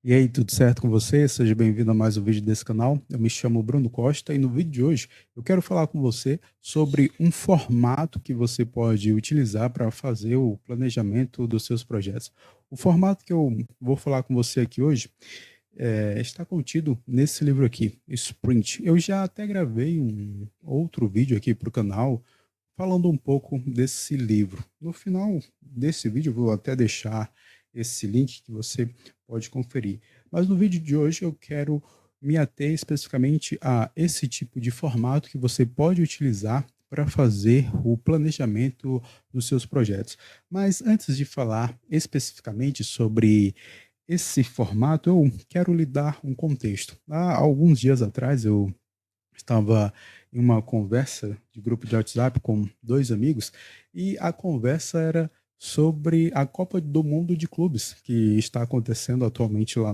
E aí, tudo certo com você? Seja bem-vindo a mais um vídeo desse canal. Eu me chamo Bruno Costa e no vídeo de hoje eu quero falar com você sobre um formato que você pode utilizar para fazer o planejamento dos seus projetos. O formato que eu vou falar com você aqui hoje está contido nesse livro aqui, Sprint. Eu já até gravei um outro vídeo aqui para o canal falando um pouco desse livro. No final desse vídeo, eu vou até deixar esse link que você pode conferir. Mas no vídeo de hoje eu quero me ater especificamente a esse tipo de formato que você pode utilizar para fazer o planejamento dos seus projetos. Mas antes de falar especificamente sobre esse formato, eu quero lhe dar um contexto. Há alguns dias atrás eu estava em uma conversa de grupo de WhatsApp com dois amigos e a conversa era sobre a Copa do Mundo de Clubes que está acontecendo atualmente lá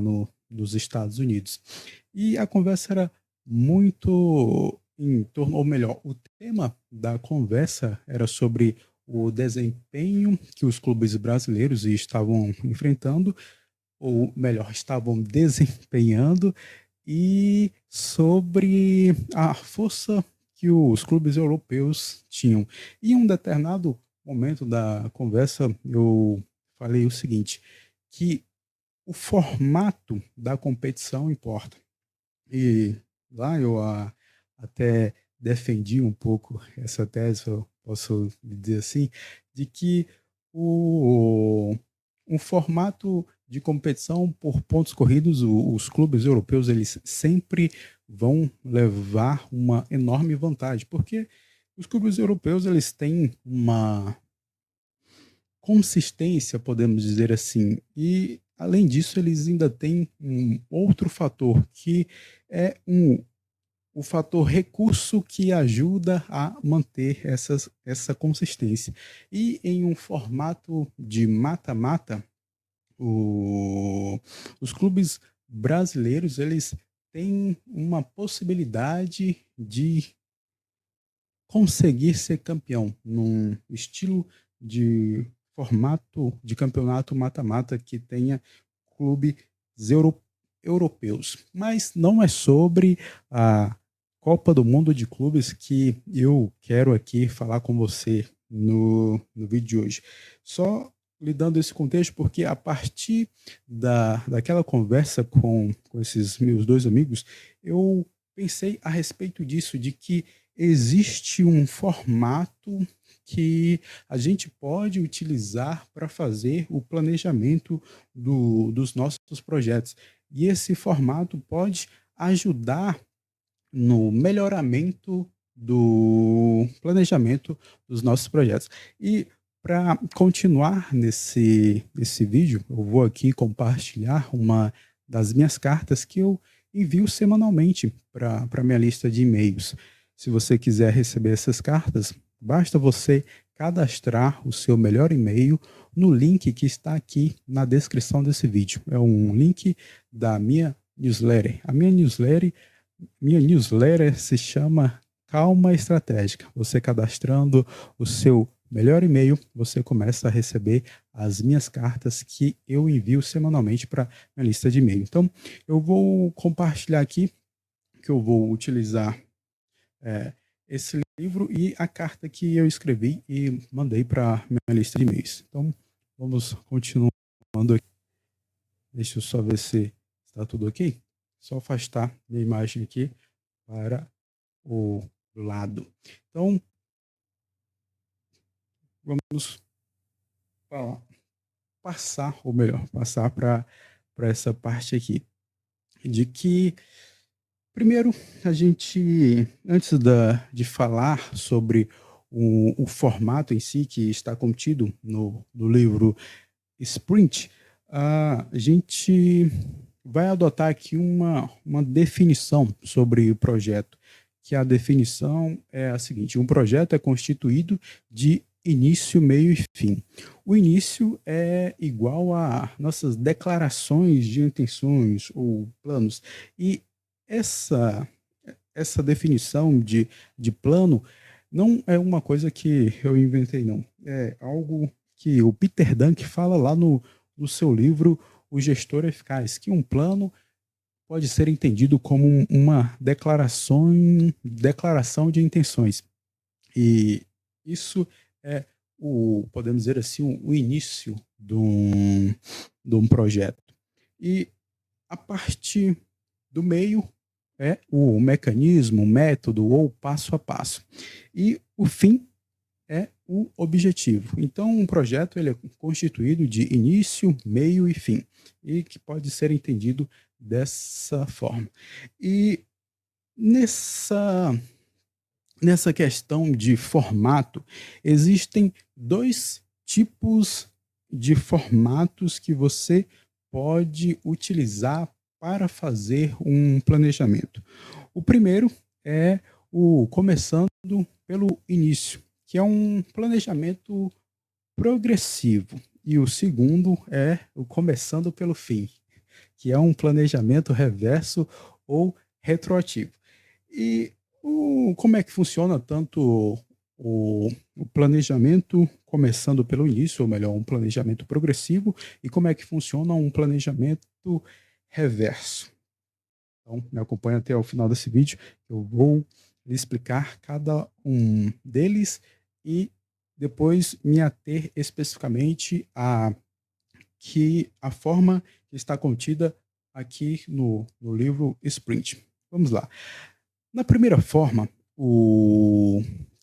nos Estados Unidos. E a conversa era muito em torno, ou melhor, o tema da conversa era sobre o desempenho que os clubes brasileiros estavam enfrentando, ou melhor, estavam desempenhando, e sobre a força que os clubes europeus tinham. E em um determinado momento da conversa, eu falei o seguinte, que o formato da competição importa. E lá eu até defendi um pouco essa tese, eu posso dizer assim, de que o, um formato de competição por pontos corridos, os clubes europeus, eles sempre vão levar uma enorme vantagem, porque os clubes europeus, eles têm uma consistência, podemos dizer assim, e além disso, eles ainda têm um outro fator, que é o fator recurso que ajuda a manter essa consistência. E em um formato de mata-mata, os clubes brasileiros, eles têm uma possibilidade de conseguir ser campeão num estilo de formato de campeonato mata-mata que tenha clubes europeus. Mas não é sobre a Copa do Mundo de Clubes que eu quero aqui falar com você no vídeo de hoje. Só lhe dando esse contexto, porque a partir daquela conversa com esses meus dois amigos, eu pensei a respeito disso, de que existe um formato que a gente pode utilizar para fazer o planejamento dos nossos projetos. E esse formato pode ajudar no melhoramento do planejamento dos nossos projetos. E para continuar nesse vídeo, eu vou aqui compartilhar uma das minhas cartas que eu envio semanalmente para a minha lista de e-mails. Se você quiser receber essas cartas, basta você cadastrar o seu melhor e-mail no link que está aqui na descrição desse vídeo. É um link da minha newsletter. A minha newsletter se chama Calma Estratégica. Você cadastrando o seu melhor e-mail, você começa a receber as minhas cartas que eu envio semanalmente para minha lista de e-mail. Então, eu vou compartilhar aqui que eu vou utilizar é, esse livro e a carta que eu escrevi e mandei para minha lista de e-mails. Então, vamos continuando aqui. Deixa eu só ver se está tudo ok. Só afastar minha imagem aqui para o lado. Então, vamos passar, ou melhor, passar para essa parte aqui. De que, primeiro, a gente, antes de falar sobre o formato em si, que está contido no livro Sprint, a gente vai adotar aqui uma definição sobre o projeto, que a definição é a seguinte: um projeto é constituído de início, meio e fim. O início é igual a nossas declarações de intenções ou planos, e essa, essa definição de plano não é uma coisa que eu inventei, não. É algo que o Peter Dunk fala lá no seu livro o gestor eficaz, que um plano pode ser entendido como uma declaração de intenções. E isso é podemos dizer assim, o início de um projeto. E a parte do meio é o mecanismo, o método ou passo a passo. E o fim é o objetivo. Então, um projeto ele é constituído de início, meio e fim, e que pode ser entendido dessa forma. E nessa, nessa questão de formato, existem dois tipos de formatos que você pode utilizar para fazer um planejamento. O primeiro é o começando pelo início, que é um planejamento progressivo. E o segundo é o começando pelo fim, que é um planejamento reverso ou retroativo. E como é que funciona tanto o planejamento começando pelo início, ou melhor, um planejamento progressivo, e como é que funciona um planejamento reverso? Então, me acompanha até o final desse vídeo, eu vou lhe explicar cada um deles e depois me ater especificamente a forma que está contida aqui no livro Sprint. Vamos lá. Na primeira forma,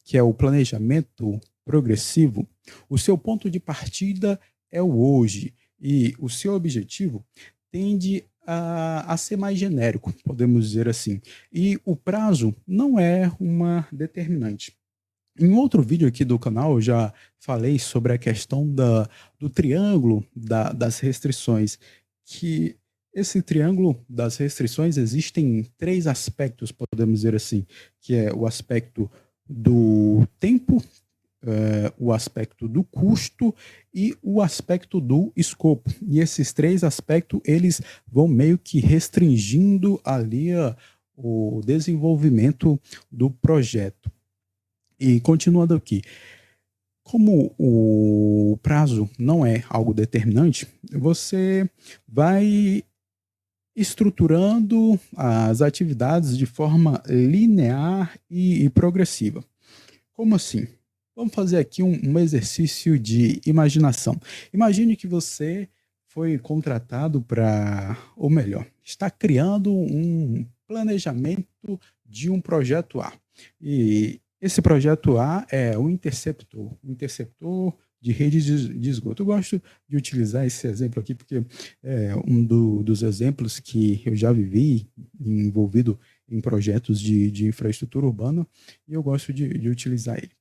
que é o planejamento progressivo, o seu ponto de partida é o hoje e o seu objetivo tende a ser mais genérico, podemos dizer assim. E o prazo não é uma determinante. Em outro vídeo aqui do canal, eu já falei sobre a questão do triângulo das restrições, que esse triângulo das restrições existem três aspectos, podemos dizer assim, que é o aspecto do tempo, o aspecto do custo e o aspecto do escopo. E esses três aspectos, eles vão meio que restringindo ali o desenvolvimento do projeto. E continuando aqui, como o prazo não é algo determinante, você vai estruturando as atividades de forma linear e progressiva. Como assim? Vamos fazer aqui um exercício de imaginação. Imagine que você foi contratado para, ou melhor, está criando um planejamento de um projeto A. E esse projeto A é um interceptor de rede de esgoto. Eu gosto de utilizar esse exemplo aqui porque é dos exemplos que eu já vivi envolvido em projetos de infraestrutura urbana e eu gosto de utilizar ele.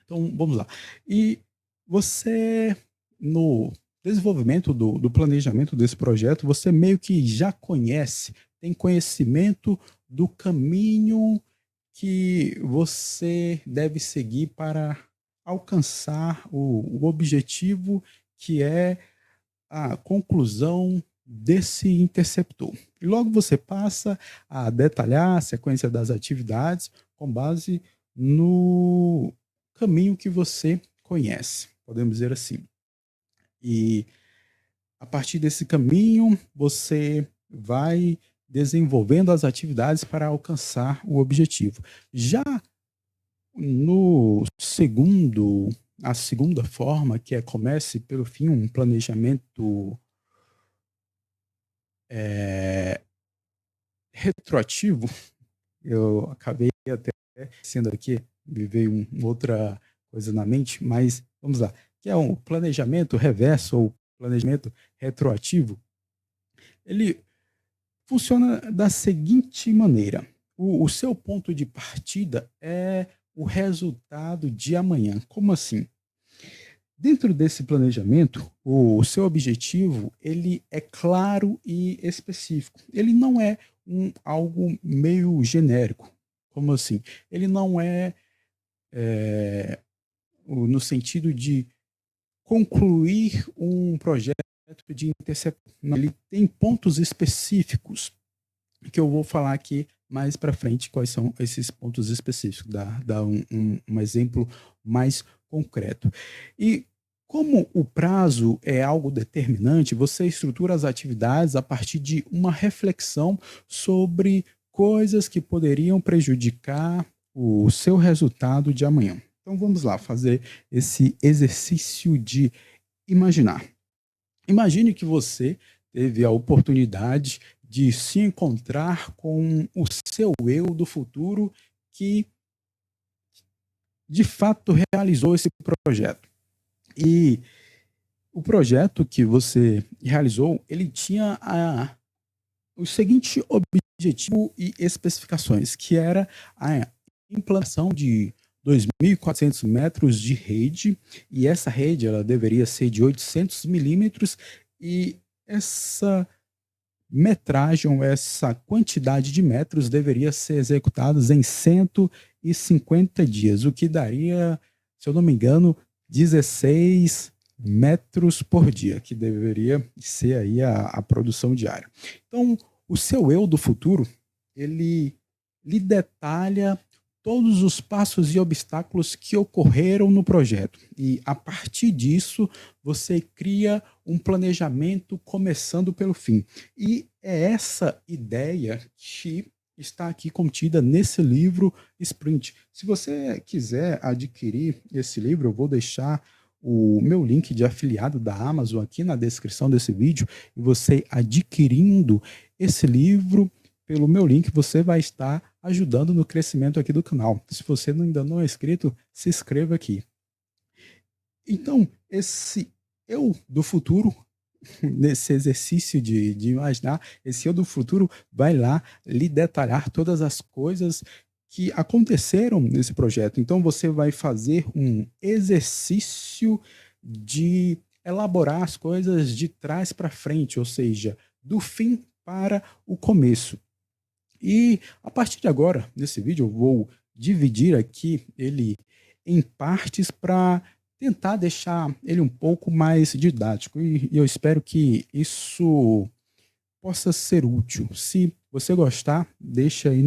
Então, vamos lá. E você, no desenvolvimento do planejamento desse projeto, você meio que já conhece, tem conhecimento do caminho que você deve seguir para alcançar o objetivo que é a conclusão desse interceptor. E logo você passa a detalhar a sequência das atividades com base no caminho que você conhece, podemos dizer assim. E a partir desse caminho, você vai desenvolvendo as atividades para alcançar o objetivo. Já no segundo, a segunda forma, que é comece pelo fim, um planejamento é, retroativo, eu acabei até sendo aqui, me veio outra coisa na mente, mas vamos lá, que é um planejamento reverso ou planejamento retroativo. Ele funciona da seguinte maneira: o seu ponto de partida é o resultado de amanhã. Como assim? Dentro desse planejamento, o seu objetivo ele é claro e específico. Ele não é algo meio genérico. Como assim? Ele não é no sentido de concluir um projeto de interceptação. Ele tem pontos específicos que eu vou falar aqui mais para frente quais são esses pontos específicos, dar um exemplo mais concreto. E Como o prazo é algo determinante, você estrutura as atividades a partir de uma reflexão sobre coisas que poderiam prejudicar o seu resultado de amanhã. Então vamos lá fazer esse exercício de imaginar. Imagine que você teve a oportunidade de se encontrar com o seu eu do futuro que de fato realizou esse projeto. E o projeto que você realizou, ele tinha o seguinte objetivo e especificações, que era a implantação de 2.400 metros de rede, e essa rede ela deveria ser de 800 milímetros, e essa metragem, essa quantidade de metros deveria ser executada em 150 dias, o que daria, se eu não me engano, 16 metros por dia, que deveria ser aí a produção diária. Então, o seu eu do futuro, ele lhe detalha todos os passos e obstáculos que ocorreram no projeto. E, a partir disso, você cria um planejamento começando pelo fim. E é essa ideia que está aqui contida nesse livro Sprint. Se você quiser adquirir esse livro, eu vou deixar o meu link de afiliado da Amazon aqui na descrição desse vídeo, e você adquirindo esse livro pelo meu link, você vai estar ajudando no crescimento aqui do canal. Se você ainda não é inscrito, se inscreva aqui. Então, esse eu do futuro, nesse exercício de imaginar, esse eu do futuro vai lá lhe detalhar todas as coisas que aconteceram nesse projeto. Então, você vai fazer um exercício de elaborar as coisas de trás para frente, ou seja, do fim para o começo. E a partir de agora, nesse vídeo, eu vou dividir aqui ele em partes para tentar deixar ele um pouco mais didático. E eu espero que isso possa ser útil. Se você gostar, deixa aí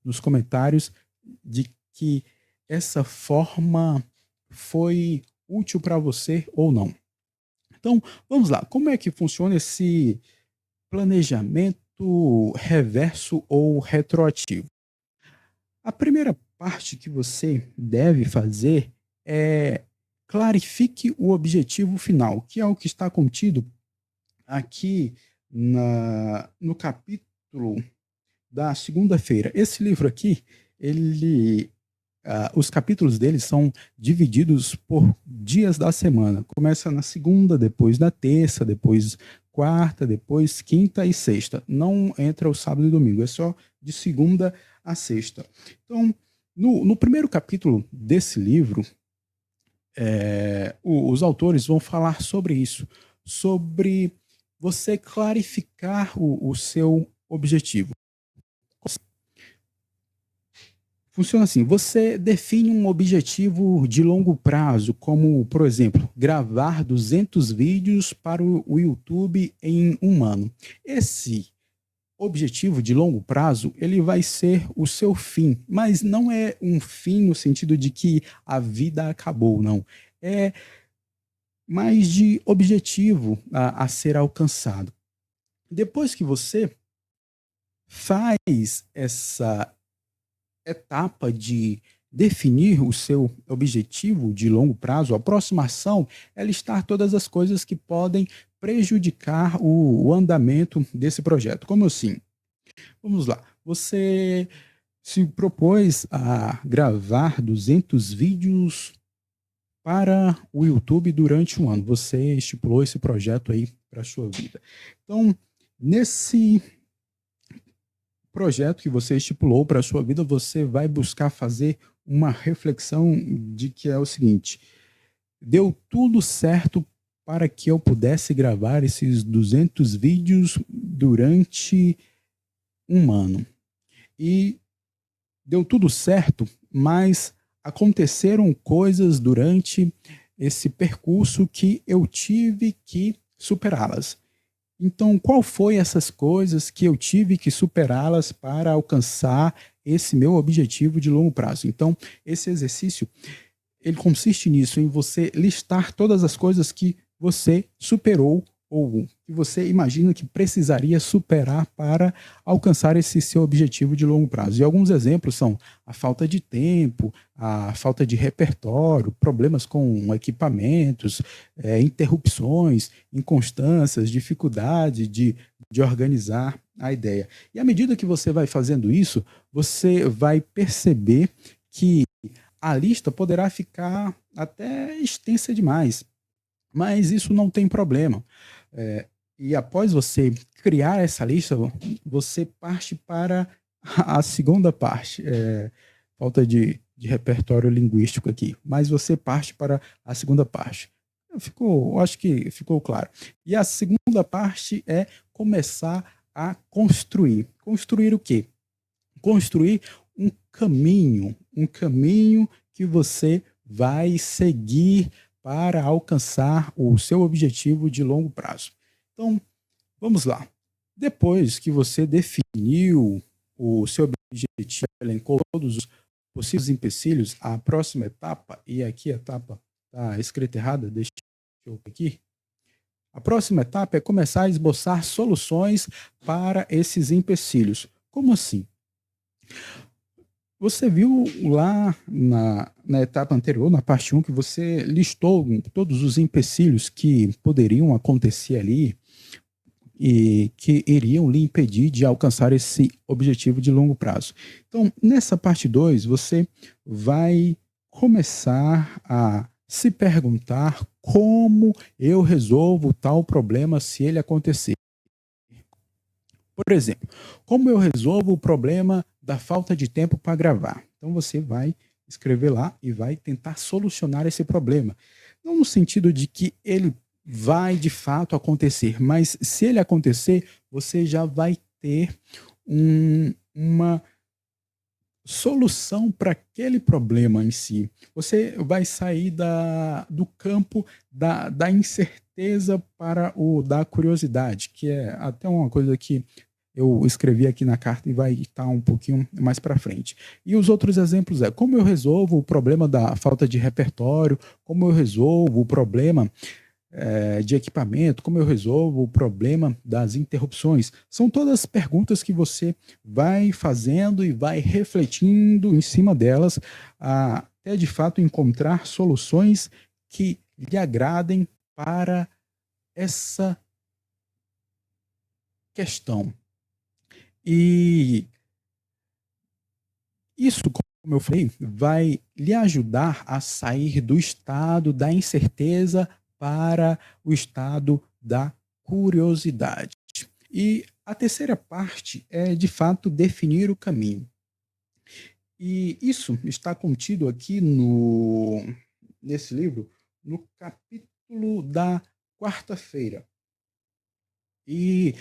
nos comentários de que essa forma foi útil para você ou não. Então, vamos lá. Como é que funciona esse planejamento reverso ou retroativo? A primeira parte que você deve fazer é clarifique o objetivo final, que é o que está contido aqui no capítulo da segunda-feira. Esse livro aqui, os capítulos dele são divididos por dias da semana. Começa na segunda, depois na terça, depois quarta, depois quinta e sexta. Não entra o sábado e domingo, é só de segunda a sexta. Então, no primeiro capítulo desse livro, os autores vão falar sobre isso, sobre você clarificar o seu objetivo. Funciona assim, você define um objetivo de longo prazo, como, por exemplo, gravar 200 vídeos para o YouTube em um ano. Esse objetivo de longo prazo, ele vai ser o seu fim, mas não é um fim no sentido de que a vida acabou, não. É mais de objetivo a ser alcançado. Depois que você faz essa etapa de definir o seu objetivo de longo prazo, a próxima ação é listar todas as coisas que podem prejudicar o andamento desse projeto. Como assim? Vamos lá. Você se propôs a gravar 200 vídeos para o YouTube durante um ano. Você estipulou esse projeto aí para a sua vida. Então, nesse projeto que você estipulou para a sua vida, você vai buscar fazer uma reflexão de que é o seguinte: deu tudo certo para que eu pudesse gravar esses 200 vídeos durante um ano. E deu tudo certo, mas aconteceram coisas durante esse percurso que eu tive que superá-las. Então, qual foi essas coisas que eu tive que superá-las para alcançar esse meu objetivo de longo prazo? Então, esse exercício, ele consiste nisso, em você listar todas as coisas que você superou ou que você imagina que precisaria superar para alcançar esse seu objetivo de longo prazo. E alguns exemplos são a falta de tempo, a falta de repertório, problemas com equipamentos, interrupções, inconstâncias, dificuldade de organizar a ideia. E à medida que você vai fazendo isso, você vai perceber que a lista poderá ficar até extensa demais, mas isso não tem problema. E após você criar essa lista, você parte para a segunda parte. Falta de repertório linguístico aqui, mas você parte para a segunda parte. Acho que ficou claro. E a segunda parte é começar a construir. Construir o quê? Construir um caminho que você vai seguir para alcançar o seu objetivo de longo prazo. Então, vamos lá. Depois que você definiu o seu objetivo, elencou todos os possíveis empecilhos, a próxima etapa, e aqui a etapa está escrita errada, deixa eu ver aqui. A próxima etapa é começar a esboçar soluções para esses empecilhos. Como assim? Você viu lá na etapa anterior, na parte 1, que você listou todos os empecilhos que poderiam acontecer ali e que iriam lhe impedir de alcançar esse objetivo de longo prazo. Então, nessa parte 2, você vai começar a se perguntar como eu resolvo tal problema se ele acontecer. Por exemplo, como eu resolvo o problema da falta de tempo para gravar? Então você vai escrever lá e vai tentar solucionar esse problema. Não no sentido de que ele vai de fato acontecer, mas se ele acontecer, você já vai ter uma solução para aquele problema em si. Você vai sair do campo da incerteza para o da curiosidade, que é até uma coisa que eu escrevi aqui na carta e vai estar um pouquinho mais para frente. E os outros exemplos é como eu resolvo o problema da falta de repertório, como eu resolvo o problema de equipamento, como eu resolvo o problema das interrupções. São todas perguntas que você vai fazendo e vai refletindo em cima delas, até de fato encontrar soluções que lhe agradem para essa questão. E isso, como eu falei, vai lhe ajudar a sair do estado da incerteza para o estado da curiosidade. E a terceira parte é, de fato, definir o caminho. E isso está contido aqui nesse livro, no capítulo da quarta-feira. E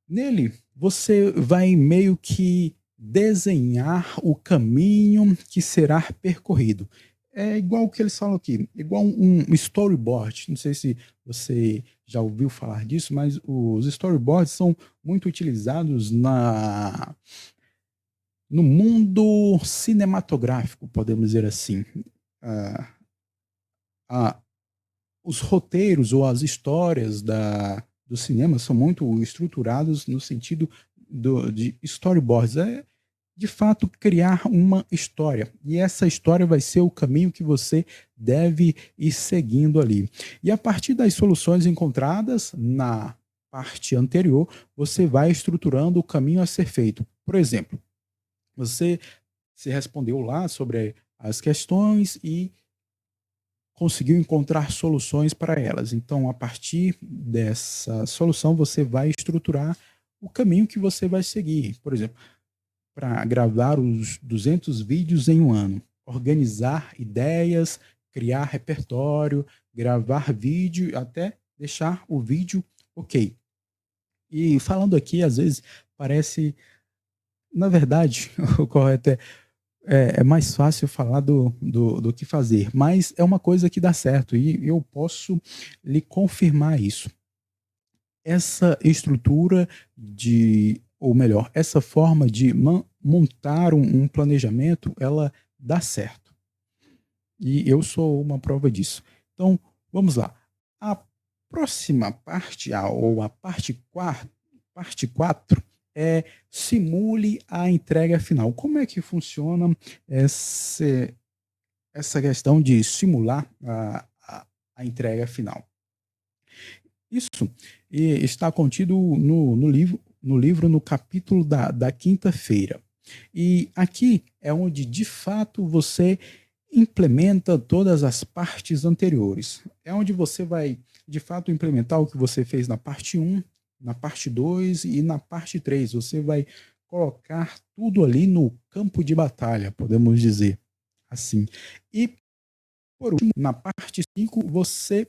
nele, você vai meio que desenhar o caminho que será percorrido. É igual o que eles falam aqui, igual um storyboard. Não sei se você já ouviu falar disso, mas os storyboards são muito utilizados no mundo cinematográfico, podemos dizer assim. Ah, ah, os roteiros ou as histórias do cinema são muito estruturados no sentido de storyboards. É, de fato, criar uma história. E essa história vai ser o caminho que você deve ir seguindo ali. E a partir das soluções encontradas na parte anterior, você vai estruturando o caminho a ser feito. Por exemplo, você se respondeu lá sobre as questões e conseguiu encontrar soluções para elas. Então, a partir dessa solução, você vai estruturar o caminho que você vai seguir. Por exemplo, para gravar os 200 vídeos em um ano, organizar ideias, criar repertório, gravar vídeo, até deixar o vídeo ok. E falando aqui, às vezes, parece, na verdade, o correto é mais fácil falar do que fazer, mas é uma coisa que dá certo e eu posso lhe confirmar isso. Essa estrutura ou melhor, essa forma de montar um planejamento, ela dá certo. e eu sou uma prova disso. Então, vamos lá. A próxima parte, ou a parte 4 é simule a entrega final. Como é que funciona esse, essa questão de simular a entrega final? Isso está contido no livro, no capítulo da quinta-feira. E aqui é onde, de fato, você implementa todas as partes anteriores. É onde você vai, de fato, implementar o que você fez na parte um, na parte 2 e na parte 3. Você vai colocar tudo ali no campo de batalha, podemos dizer assim. E, por último, na parte 5 você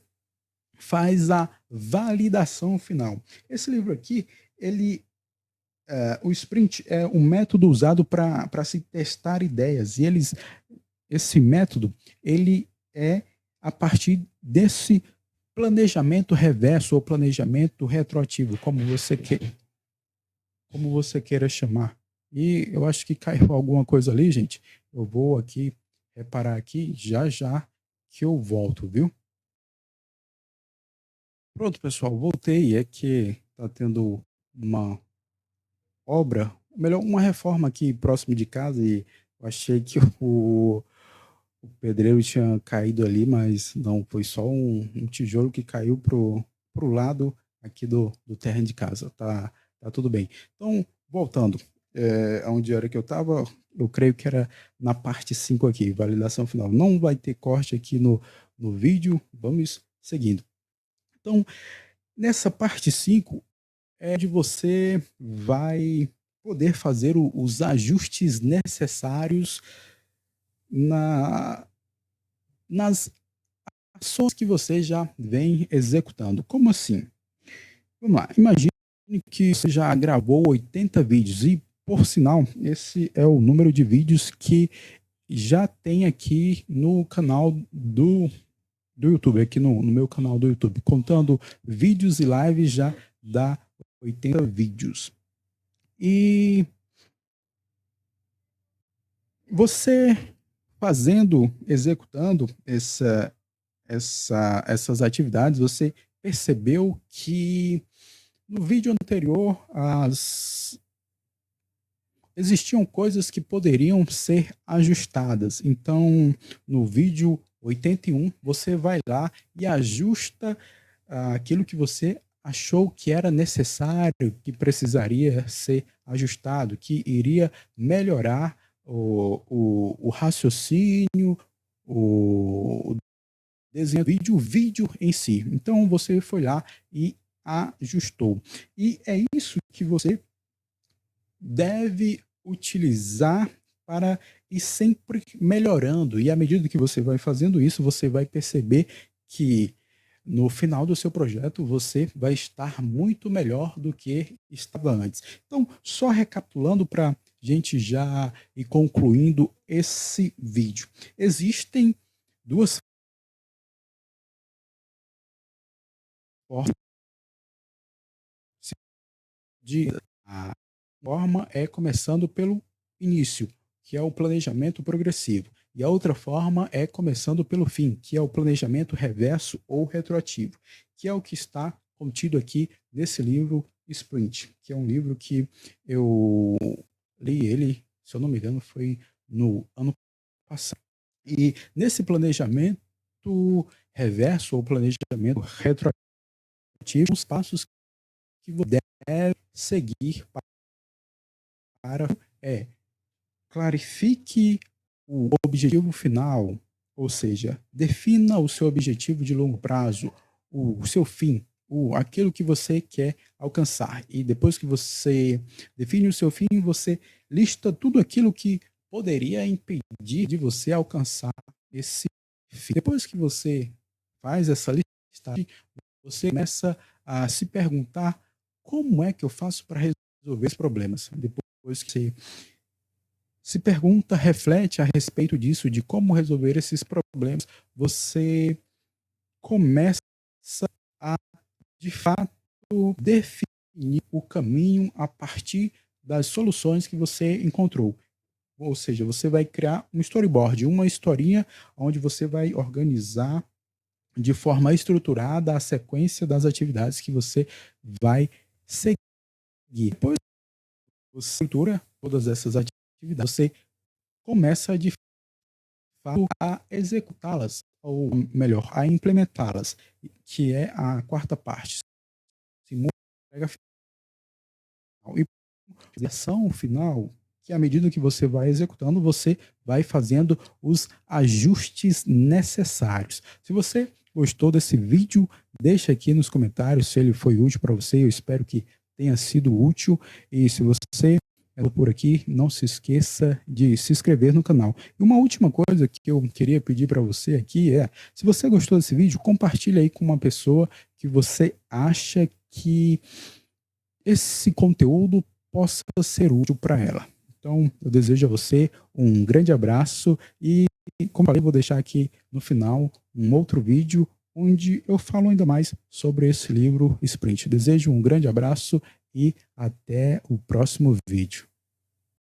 faz a validação final. Esse livro aqui, o Sprint é um método usado para se testar ideias. E esse método, ele é a partir desse planejamento reverso ou planejamento retroativo, como você queira chamar. E eu acho que caiu alguma coisa ali, gente. Eu vou aqui reparar aqui já já que eu volto, viu? Pronto, pessoal, voltei. É que tá tendo uma obra, melhor, uma reforma aqui próximo de casa e eu achei que o pedreiro tinha caído ali, mas não, foi só um tijolo que caiu pro lado aqui do terreno de casa. Tá tudo bem. Então, voltando, onde era que eu estava, eu creio que era na parte 5 aqui, validação final. Não vai ter corte aqui no vídeo, vamos seguindo. Então, nessa parte 5 é onde você vai poder fazer os ajustes necessários na, nas ações que você já vem executando. Como assim? Vamos lá, imagine que você já gravou 80 vídeos e, por sinal, esse é o número de vídeos que já tem aqui no canal do YouTube, aqui no meu canal do YouTube, contando vídeos e lives já dá 80 vídeos. E você executando essas atividades, você percebeu que no vídeo anterior existiam coisas que poderiam ser ajustadas. Então, no vídeo 81, você vai lá e ajusta aquilo que você achou que era necessário, que precisaria ser ajustado, que iria melhorar o raciocínio, o desenho do vídeo, o vídeo em si. Então você foi lá e ajustou. E é isso que você deve utilizar para ir sempre melhorando. E à medida que você vai fazendo isso, você vai perceber que no final do seu projeto você vai estar muito melhor do que estava antes. Então, só recapitulando para a gente já ir concluindo esse vídeo. Existem duas formas de a forma é começando pelo início, que é o planejamento progressivo, e a outra forma é começando pelo fim, que é o planejamento reverso ou retroativo, que é o que está contido aqui nesse livro Sprint, que é um livro que eu li ele, se eu não me engano, foi no ano passado. E nesse planejamento reverso ou planejamento retroativo, os passos que você deve seguir para é clarifique o objetivo final, ou seja, defina o seu objetivo de longo prazo, o seu fim, aquilo que você quer alcançar. E depois que você define o seu fim, você lista tudo aquilo que poderia impedir de você alcançar esse fim. Depois que você faz essa lista, você começa a se perguntar como é que eu faço para resolver esses problemas. Depois que você se pergunta, reflete a respeito disso, de como resolver esses problemas, você começa a, de fato, definir o caminho a partir das soluções que você encontrou. ou seja, você vai criar um storyboard, uma historinha onde você vai organizar de forma estruturada a sequência das atividades que você vai seguir. Depois você estrutura todas essas atividades, você começa de fato a executá-las, ou melhor, a implementá-las, que é a quarta parte. Simula a entrega final. E a ação final, que à medida que você vai executando, você vai fazendo os ajustes necessários. Se você gostou desse vídeo, deixa aqui nos comentários se ele foi útil para você. Eu espero que tenha sido útil. E se você é por aqui, não se esqueça de se inscrever no canal. E uma última coisa que eu queria pedir para você aqui é, se você gostou desse vídeo, compartilhe aí com uma pessoa que você acha que esse conteúdo possa ser útil para ela. Então, eu desejo a você um grande abraço e, como eu falei, vou deixar aqui no final um outro vídeo onde eu falo ainda mais sobre esse livro Sprint. Desejo um grande abraço e até o próximo vídeo.